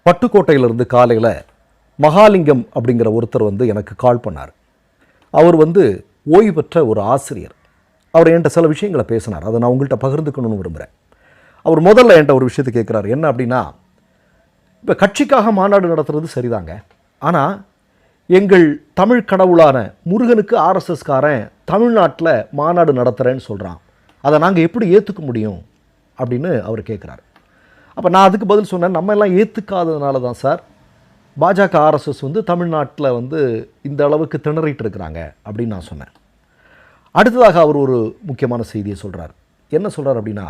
பட்டுக்கோட்டையிலிருந்து காலையில் மகாலிங்கம் அப்படிங்கிற ஒருத்தர் எனக்கு கால் பண்ணார். அவர் ஓய்வு பெற்ற ஒரு ஆசிரியர். அவர் என்கிட்ட சில விஷயங்களை பேசினார். அதை நான் உங்கள்கிட்ட பகிர்ந்துக்கணும்னு விரும்புகிறேன். அவர் முதல்ல என்கிட்ட ஒரு விஷயத்தை கேட்குறாரு. என்ன அப்படின்னா, இப்போ கட்சிக்காக மாநாடு நடத்துறது சரிதாங்க, ஆனால் எங்கள் தமிழ் கடவுளான முருகனுக்கு ஆர்எஸ்எஸ்காரன் தமிழ்நாட்டில் மாநாடு நடத்துகிறேன்னு சொல்கிறான், அதை நாங்கள் எப்படி ஏற்றுக்க முடியும் அப்படின்னு அவர் கேட்குறாரு. அப்போ நான் அதுக்கு பதில் சொன்னேன், நம்ம எல்லாம் ஏற்றுக்காததுனால தான் சார் பாஜக ஆர்எஸ்எஸ் தமிழ்நாட்டில் இந்த அளவுக்கு திணறிட்டு இருக்கிறாங்க அப்படின்னு நான் சொன்னேன். அடுத்ததாக அவர் ஒரு முக்கியமான செய்தியை சொல்கிறார். என்ன சொல்கிறார் அப்படின்னா,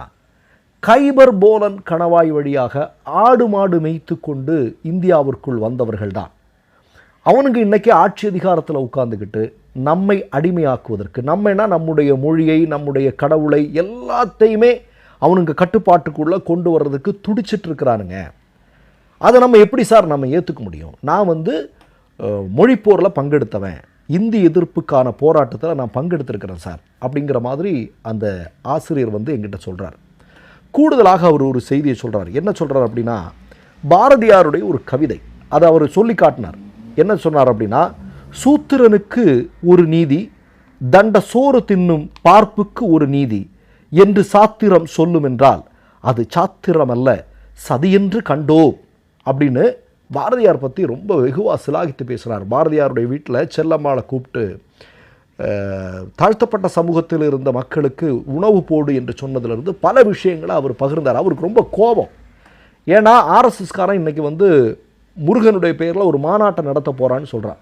கைபர் போலன் கணவாய் வழியாக ஆடு மாடு மேய்த்து கொண்டு இந்தியாவிற்குள் வந்தவர்கள் தான் அவனுங்க இன்றைக்கி ஆட்சி அதிகாரத்தில் உட்கார்ந்துக்கிட்டு நம்மை அடிமையாக்குவதற்கு, நம்மைனா நம்முடைய மொழியை, நம்முடைய கடவுளை எல்லாத்தையுமே அவனுங்க கட்டுப்பாட்டுக்குள்ளே கொண்டு வர்றதுக்கு துடிச்சிட்ருக்கிறானுங்க. அதை நம்ம எப்படி சார் நம்ம ஏற்றுக்க முடியும்? நான் மொழிப்போரில் பங்கெடுத்தவன், இந்தி எதிர்ப்புக்கான போராட்டத்தில் நான் பங்கெடுத்திருக்கிறேன் சார் அப்படிங்கிற மாதிரி அந்த ஆசிரியர் என்கிட்ட சொல்கிறார். கூடுதலாக அவர் ஒரு செய்தியை சொல்கிறார். என்ன சொல்கிறார் அப்படின்னா, பாரதியாருடைய ஒரு கவிதை, அதை அவர் சொல்லி காட்டினார். என்ன சொன்னார் அப்படின்னா, சூத்திரனுக்கு ஒரு நீதி, தண்ட சோறு தின்னும் பார்ப்புக்கு ஒரு நீதி என்று சாத்திரம் சொல்லும் என்றால் அது சாத்திரம் அல்ல, சதியென்று கண்டோம் அப்படின்னு பாரதியார் பற்றி ரொம்ப வெகுவாக சிலாகித்து பேசுகிறார். பாரதியாருடைய வீட்டில் செல்லம்மாளை கூப்பிட்டு தாழ்த்தப்பட்ட சமூகத்தில் இருந்த மக்களுக்கு உணவு போடு என்று சொன்னதிலிருந்து பல விஷயங்களை அவர் பகிர்ந்தார். அவருக்கு ரொம்ப கோபம். ஏன்னா ஆர்எஸ்எஸ்காரன் இன்றைக்கி முருகனுடைய பெயரில் ஒரு மாநாட்டை நடத்த போகிறான்னு சொல்கிறான்.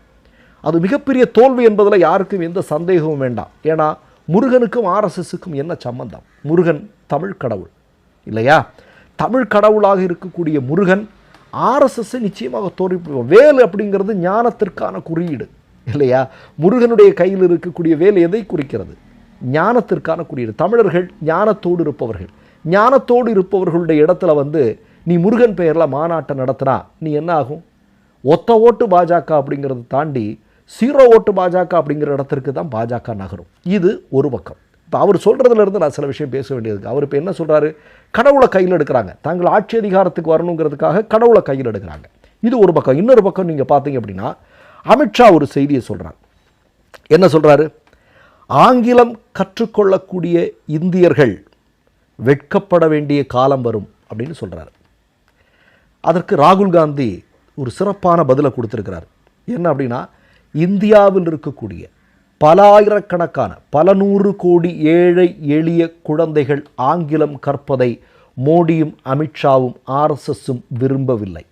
அது மிகப்பெரிய தோல்வி என்பதில் யாருக்கும் எந்த சந்தேகமும் வேண்டாம். ஏன்னா முருகனுக்கும் ஆர்எஸ்எஸ்ஸுக்கும் என்ன சம்பந்தம்? முருகன் தமிழ் கடவுள் இல்லையா? தமிழ் கடவுளாக இருக்கக்கூடிய முருகன் ஆர்எஸ்எஸ்ஸை நிச்சயமாக தோற்பிடுவோம். வேல் அப்படிங்கிறது ஞானத்திற்கான குறியீடு இல்லையா? முருகனுடைய கையில் இருக்கக்கூடிய வேல் எதை குறிக்கிறது? ஞானத்திற்கான குறியீடு. தமிழர்கள் ஞானத்தோடு இருப்பவர்கள். ஞானத்தோடு இருப்பவர்களுடைய இடத்துல நீ முருகன் பெயரில் மாநாட்டை நடத்தினா நீ என்ன ஆகும்? ஒத்த ஓட்டு பாஜக அப்படிங்கிறத தாண்டி 0 ஓட்டு பாஜக அப்படிங்கிற இடத்திற்கு தான் பாஜக நகரும். இது ஒரு பக்கம். இப்போ அவர் சொல்கிறதுலேருந்து நான் சில விஷயம் பேச வேண்டியது. அவர் இப்போ என்ன சொல்கிறாரு? கடவுளை கையில் எடுக்கிறாங்க, தாங்கள் ஆட்சி அதிகாரத்துக்கு வரணுங்கிறதுக்காக கடவுளை கையில் எடுக்கிறாங்க. இது ஒரு பக்கம். இன்னொரு பக்கம் நீங்கள் பார்த்தீங்க அப்படின்னா, அமித்ஷா ஒரு செய்தியை சொல்கிறார். என்ன சொல்கிறாரு? ஆங்கிலம் கற்றுக்கொள்ளக்கூடிய இந்தியர்கள் வெட்கப்பட வேண்டிய காலம் வரும் அப்படின்னு சொல்கிறார். அதற்கு ராகுல் காந்தி ஒரு சிறப்பான பதிலை கொடுத்துருக்கிறார். என்ன அப்படின்னா, இந்தியாவில் இருக்கக்கூடிய பல ஆயிரக்கணக்கான பல 100 கோடி ஏழை எளிய குழந்தைகள் ஆங்கிலம் கற்பதை மோடியும் அமித்ஷாவும் ஆர்எஸ்எஸும் விரும்பவில்லை.